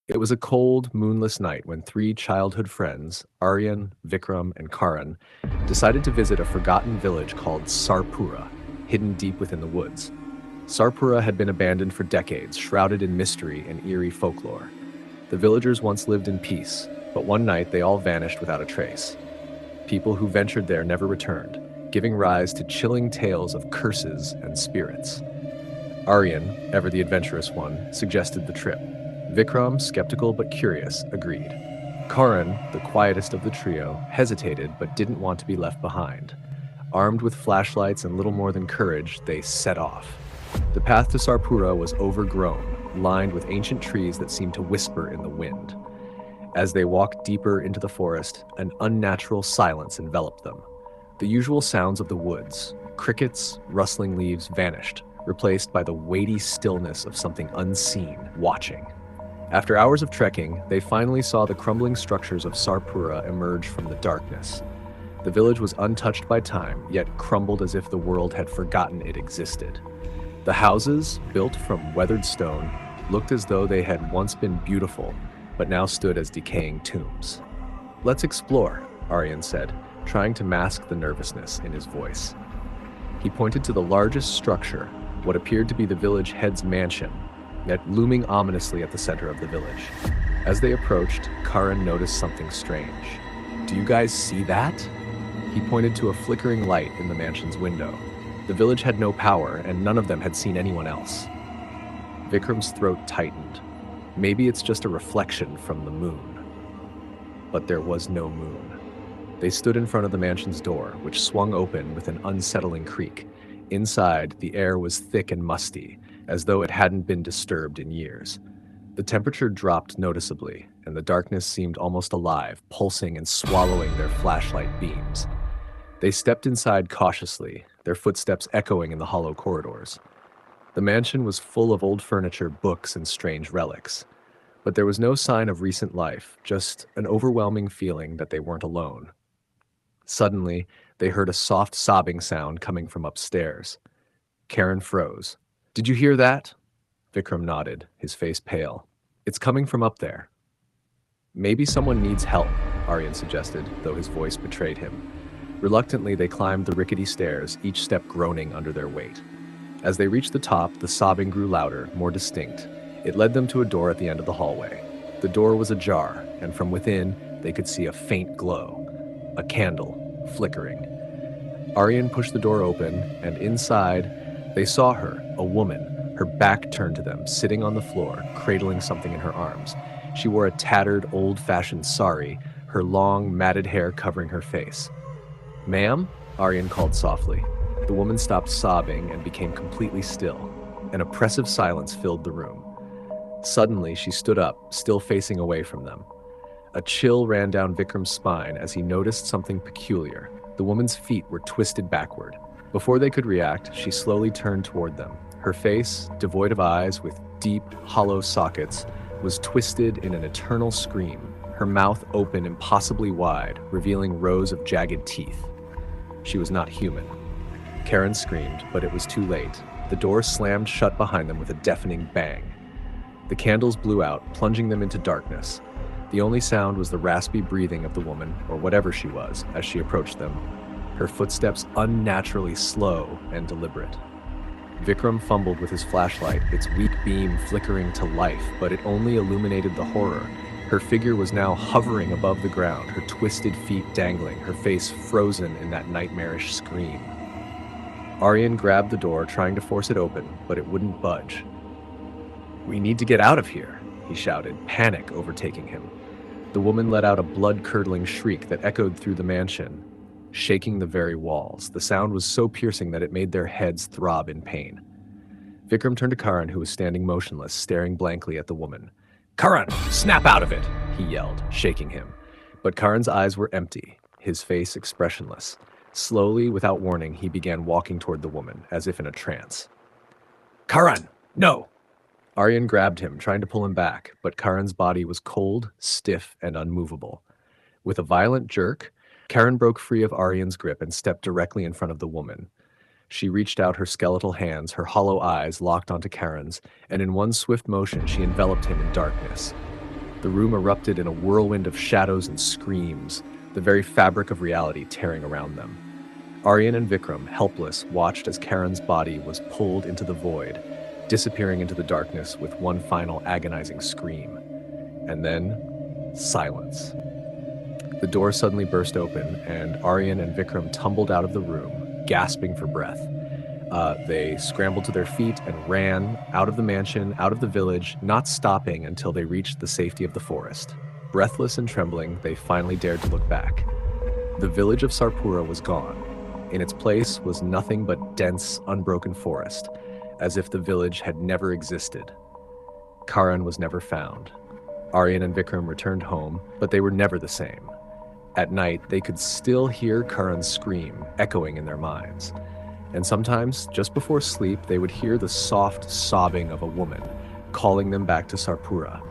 It was a cold, moonless night when three childhood friends, Aryan, Vikram, and Karan, decided to visit a forgotten village called Sarpura, hidden deep within the woods. Sarpura had been abandoned for decades, shrouded in mystery and eerie folklore. The villagers once lived in peace, but one night they all vanished without a trace. People who ventured there never returned, giving rise to chilling tales of curses and spirits. Aryan, ever the adventurous one, suggested the trip. Vikram, skeptical but curious, agreed. Karan, the quietest of the trio, hesitated but didn't want to be left behind. Armed with flashlights and little more than courage, they set off. The path to Sarpura was overgrown, lined with ancient trees that seemed to whisper in the wind. As they walked deeper into the forest, an unnatural silence enveloped them. The usual sounds of the woods, crickets, rustling leaves, vanished, replaced by the weighty stillness of something unseen, watching. After hours of trekking, they finally saw the crumbling structures of Sarpura emerge from the darkness. The village was untouched by time, yet crumbled as if the world had forgotten it existed. The houses, built from weathered stone, looked as though they had once been beautiful, but now stood as decaying tombs. "Let's explore," Aryan said, trying to mask the nervousness in his voice. He pointed to the largest structure, what appeared to be the village head's mansion, yet looming ominously at the center of the village. As they approached, Karan noticed something strange. "Do you guys see that?" He pointed to a flickering light in the mansion's window. The village had no power, and none of them had seen anyone else. Vikram's throat tightened. Maybe it's just a reflection from the moon. But there was no moon. They stood in front of the mansion's door, which swung open with an unsettling creak. Inside, the air was thick and musty, as though it hadn't been disturbed in years. The temperature dropped noticeably, and the darkness seemed almost alive, pulsing and swallowing their flashlight beams. They stepped inside cautiously, their footsteps echoing in the hollow corridors. The mansion was full of old furniture, books, and strange relics. But there was no sign of recent life, just an overwhelming feeling that they weren't alone. Suddenly, they heard a soft sobbing sound coming from upstairs. Karen froze. "Did you hear that?" Vikram nodded, his face pale. "It's coming from up there." "Maybe someone needs help," Aryan suggested, though his voice betrayed him. Reluctantly, they climbed the rickety stairs, each step groaning under their weight. As they reached the top, the sobbing grew louder, more distinct. It led them to a door at the end of the hallway. The door was ajar, and from within, they could see a faint glow. A candle, flickering. Aryan pushed the door open, and inside, they saw her, a woman, her back turned to them, sitting on the floor, cradling something in her arms. She wore a tattered, old-fashioned sari, her long, matted hair covering her face. "Ma'am?" Aryan called softly. The woman stopped sobbing and became completely still. An oppressive silence filled the room. Suddenly, she stood up, still facing away from them. A chill ran down Vikram's spine as he noticed something peculiar. The woman's feet were twisted backward. Before they could react, she slowly turned toward them. Her face, devoid of eyes with deep, hollow sockets, was twisted in an eternal scream, her mouth open impossibly wide, revealing rows of jagged teeth. She was not human. Karen screamed, but it was too late. The door slammed shut behind them with a deafening bang. The candles blew out, plunging them into darkness. The only sound was the raspy breathing of the woman, or whatever she was, as she approached them, her footsteps unnaturally slow and deliberate. Vikram fumbled with his flashlight, its weak beam flickering to life, but it only illuminated the horror. Her figure was now hovering above the ground, her twisted feet dangling, her face frozen in that nightmarish scream. Aryan grabbed the door, trying to force it open, but it wouldn't budge. "We need to get out of here," he shouted, panic overtaking him. The woman let out a blood-curdling shriek that echoed through the mansion, shaking the very walls. The sound was so piercing that it made their heads throb in pain. Vikram turned to Karan, who was standing motionless, staring blankly at the woman. "Karan, snap out of it!" he yelled, shaking him. But Karan's eyes were empty, his face expressionless. Slowly, without warning, he began walking toward the woman, as if in a trance. "Karan, no!" Aryan grabbed him, trying to pull him back, but Karan's body was cold, stiff, and unmovable. With a violent jerk, Karan broke free of Aryan's grip and stepped directly in front of the woman. She reached out her skeletal hands, her hollow eyes locked onto Karan's, and in one swift motion she enveloped him in darkness. The room erupted in a whirlwind of shadows and screams, the very fabric of reality tearing around them. Aryan and Vikram, helpless, watched as Karen's body was pulled into the void, disappearing into the darkness with one final agonizing scream. And then, silence. The door suddenly burst open, and Aryan and Vikram tumbled out of the room, gasping for breath. They scrambled to their feet and ran out of the mansion, out of the village, not stopping until they reached the safety of the forest. Breathless and trembling, they finally dared to look back. The village of Sarpura was gone. In its place was nothing but dense, unbroken forest, as if the village had never existed. Karan was never found. Aryan and Vikram returned home, but they were never the same. At night, they could still hear Karan's scream echoing in their minds. And sometimes, just before sleep, they would hear the soft sobbing of a woman, calling them back to Sarpura.